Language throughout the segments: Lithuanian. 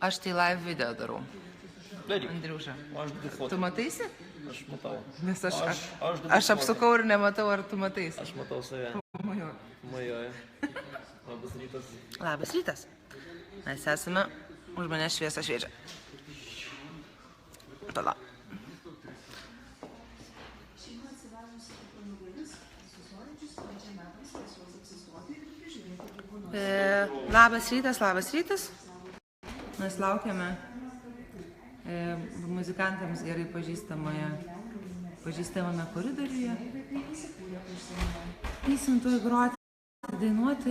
Aš tai live video darau. Andriuša. Tu mataisi? Aš matau. Nes aš apsukau ir nematau, ar tu mataisi. Aš matau save. Majoja. Labas rytas. Labas rytas. Mes esame, už mane šviesa šviečia. Tada. Labas rytas. Mes laukiame muzikantams gerai pažįstamame koridoriuje. Eisim tuoj groti, dainuoti.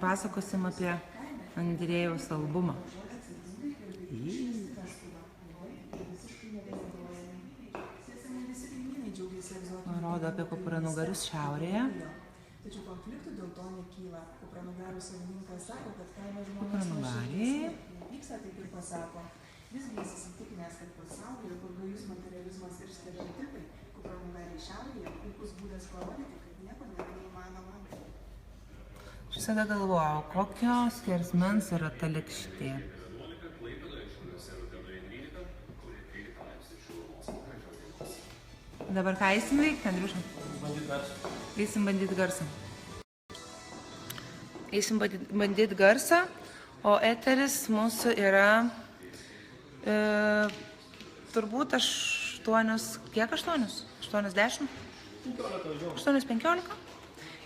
Pasakosim apie Andrėjaus albumą. Rodo apie kupranugarius šiaurėje. Tačiau konfliktų dėl to nekyla. Kupranugarų savininkas sako, kad kaimo žmonės Kupranugariai vyksta taip ir pasako. Visgi jis įsitikinęs, kad pasaulyje, kur gajus materializmas ir stereotipai, kupranugariai šiaurėje puikus būdas parodyti, kad nieko nėra neįmanoma. Aš visada galvojau, kokios skersmens yra ta lėkštė. Dabar ką eisim veikti, Andriuša? Eisim bandyti garsą. Eisim bandyti garsą, o eteris mūsų yra turbūt 8, kiek 8? 8:10? 8:15.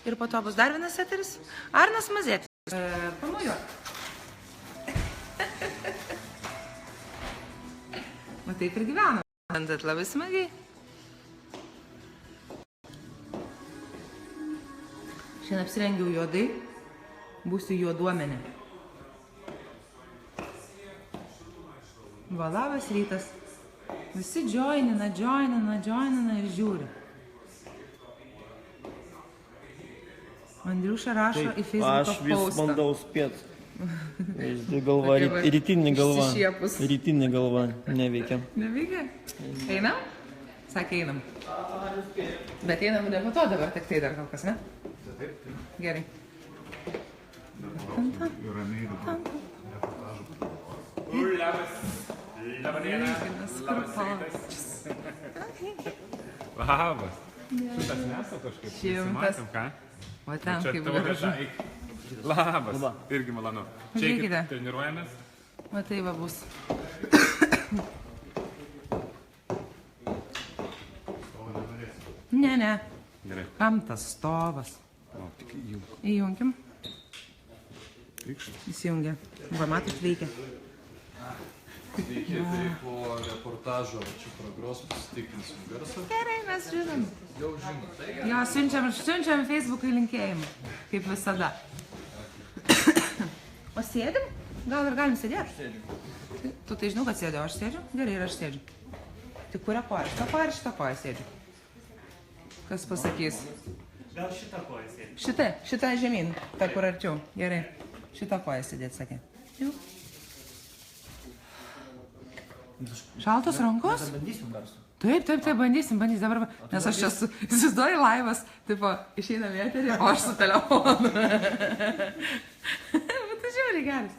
Ir po to bus dar vienas eteris. Arnas Mazėtis. Pamojuok. O taip ir gyveno. Bandat labai smagiai. Šiandien apsirengiau juodai. Būsiu juoduomenė. Va, labas rytas. Visi joinina ir žiūri. Andriuša rašo į Facebooką postą. Aš vis bandau spėt. Galva, rytinė galva. Rytinė galva neveikia. Neveikia? Einam? Sakė, einam. Bet einam ne po to dabar, tik tai dar kol kas, ne? Gerai. Labas. Šitas nesu kažkaip. Pasimatėm, ką? O ten kaip gražu. Labas. Irgi malonu. Čia Žiūrėkite. kaip treniruojamės. O tai va bus. Ne. Gerai. Kam tas stovas? O, tik įjung. Įjunkim. Tikšt. Įsijungia. Va, matot, veikia. Sveiki, tai po reportažo čia progros pasitikrinsim garsą. Gerai, mes žinom. Jau žinote. Jo, siunčiam Facebook'ui linkėjimą, kaip visada. O sėdim? Gal ir galim sėdėti? Tu tai žinau, kad sėdė, o aš sėdžiu? Gerai, ir aš sėdžiu. Tik kuria koja? Šitą koją ir šitą koją sėdžiu. Kas pasakys? Gal šitą koją sėdžiu? Šitą žemyn, ta kur arčiau. Gerai, šitą koją sėdėti, sakė. Jau. Šaltos rankos? Bandysim garsą. Taip, bandysim dabar, nes aš čia įsivaizduoju laivas, tipo, išeinam į eterį, o aš su telefonu. Bet tu žiūri geras.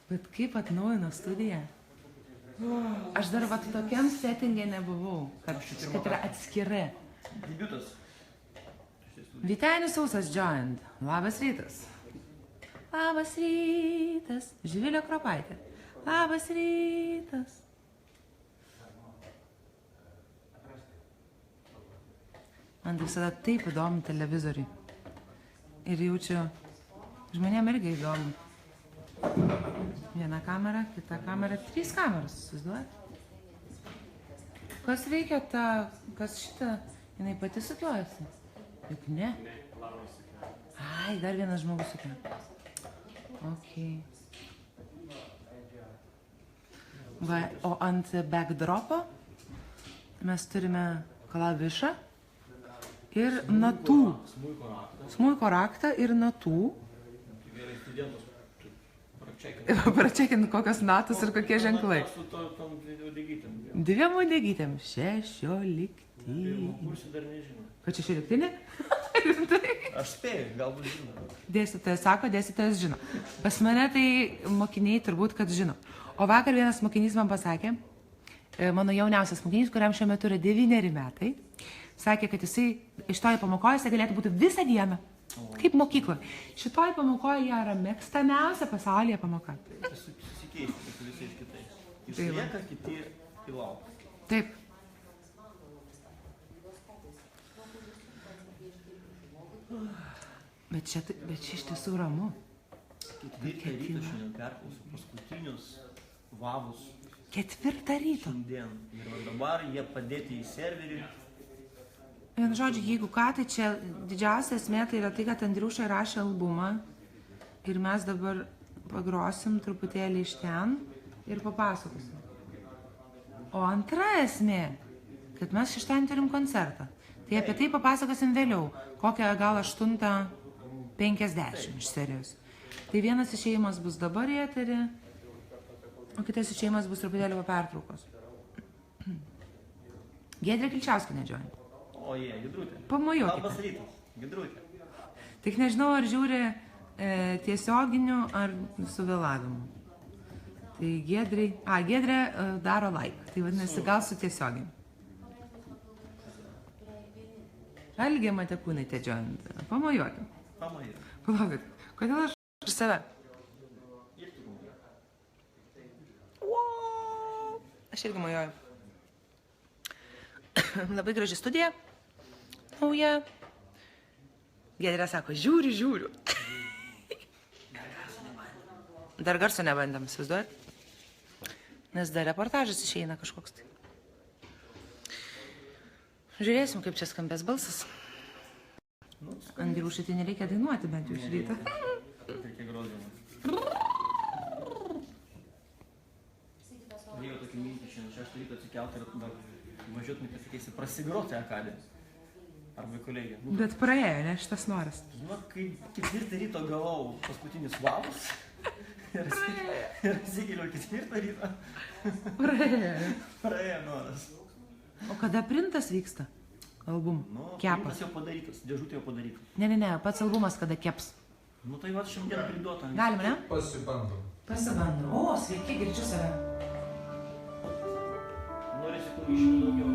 Bet kaip atnaujino studiją? Aš dar va tokiam settingė nebuvau, kad yra atskiri. Debiutas. Vytenis Sausas joined. Labas rytas. Labas rytas. Živilė Kropaitė. Labas rytas. Man tai visada taip įdomu televizoriui. Ir jaučiu, žmonėm irgi įdomu. Viena kamera, kita kamera, 3 kameras, įsivaizduojat? Kas veikia tą, kas šitą, jinai pati sukiojasi? Juk ne. Ai, dar vienas žmogus sukioja. Ok. Va, o ant backdropo mes turime klavišą ir natų. Smuiko raktą ir natų. Pračekint kokios natos ir kokie ženklai. Su tom degitėm. 2 degytėm. 16. Kursi dar nežinau. Kad 16? Aš spėju, galbūt žinau. Dėstytojas sako, dėstytojas žino. Pas mane tai mokiniai turbūt, kad žino. O vakar vienas mokinys man pasakė, mano jauniausias mokinys, kuriam šiuo metu yra 9 metai, sakė, kad jisai iš toje pamokoje galėtų būti visą dieną. Kaip mokykloje. Šitoje pamokoje jie yra mėgstamiausia pasaulyje pamoka. Susikeisti su visais kitais. Jis lieka, kiti įlaukia. Taip. Bet čia iš tiesų ramu. Ketvirtą ryto šiandien perklausiu paskutinius vavus. 4 ryto. Šiandien. Ir dabar jie padėti į serverį. Vienu žodžiu, jeigu ką, tai čia didžiausia esmė tai yra tai, kad Andriuša rašė albumą ir mes dabar pagrosim truputėlį iš ten ir papasakosim. O antra esmė, kad mes iš ten turim koncertą. Tai apie tai papasakosim vėliau, kokią gal 8:50 iš serijos. Tai vienas išėjimas bus dabar į eterį, o kitas išėjimas bus truputėlį po pertraukos. Giedrė Kilčiauskienė džiuoja. O jie, Gidrutė. Pamojuokite. Labas rytas, Gidrutė. Tik nežinau, ar žiūri tiesioginiu ar su vėlavimu. Tai Giedrė daro like. Tai vadinasi, gal su tiesioginiu. Algė Matekūnaitė džiuojant. Pamojuokim. Pamojuokim. Palaukit, kodėl aš ir save? Wow. Aš irgi mojuoju. Labai graži studija. Nauja. Giedrė sako, žiūriu. Dar garso nebandėm, įsivaizduojat? Nes dar reportažas išeina kažkoks tai. Žiūrėsim, kaip čia skambės balsas. Andriušai, tai nereikia dainuoti bent jau iš ryto. Reikia grozdama. Reikia tokį mintį šiandien 6 ryto atsikelti ir dar važiuotumai pasikeisi prasigroti Akadė. Arba kolegė. Bet praėjo, ne, šitas noras. Nu, kai 4 ryto gavau paskutinius vavus ir atsigėliau 4 ryto. Praėjo noras. O kada printas vyksta? Album. Nu, Kepa. printas jau padarytas, dėžutė jau padaryta. Ne, pats albumas kada keps. Nu, tai va, šiandien priduota. Galima, ne? Pasibandom. Pasibandom. O, sveiki, girdžiu save. Norisi klausyti daugiau.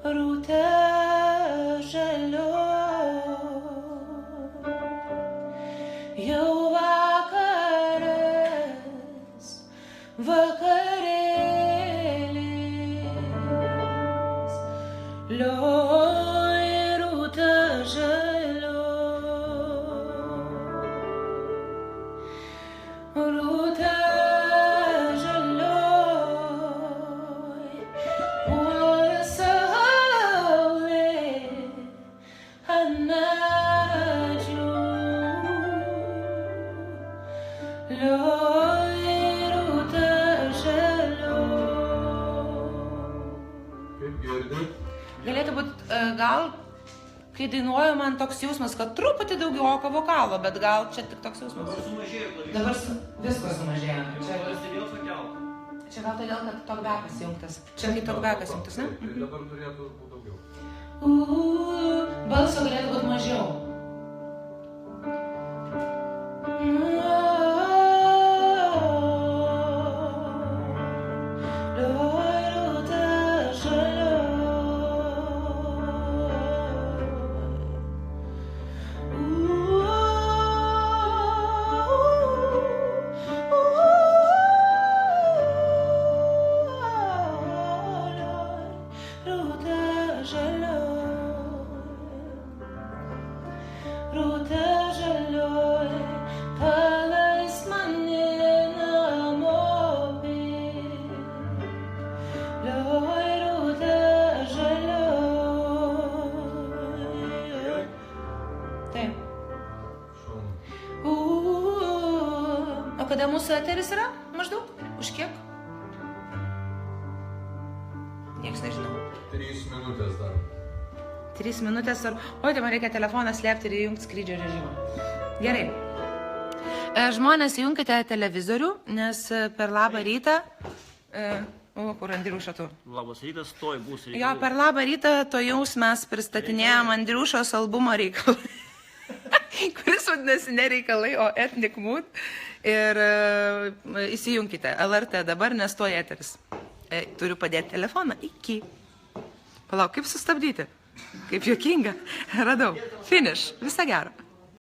Rūte žalio, jau vakaras, vakarėlis, lioj rūte žalio, rūte galėtų būti, gal, kai dainuoju, man toks jausmas, kad truputį daugiau vokalo, bet gal čia tik toks jausmas. Dabar sumažėjo klavišas. Dabar viskas sumažėjo. Čia gal todėl, kad tokbekas įjungtas. Čia kai tokbekas įjungtas, ne? Tai dabar turėtų būti daugiau. Balso galėtų būti mažiau. O kada mūsų eteris yra? Maždaug? Už kiek? Niekas nežinau. 3 minutės dar. 3 minutės ar... Oi, tai man reikia telefoną slėpti ir įjungti skrydžio režimą. Gerai. Žmonės, įjunkite televizorių, nes per labą rytą O, kur Andriušą tu? Labas rytas, toj bus reikalų. Jo, per labą rytą to jaus mes pristatinėjom Andriušos albumo reikalą, kuris vadinasi ne reikalai, o Ethnic Mood. Ir įsijunkite LRT dabar, nes to eteris. Turiu padėti telefoną. Iki. Palauk, kaip sustabdyti? Kaip juokinga. Radau. Finish. Visą gerą.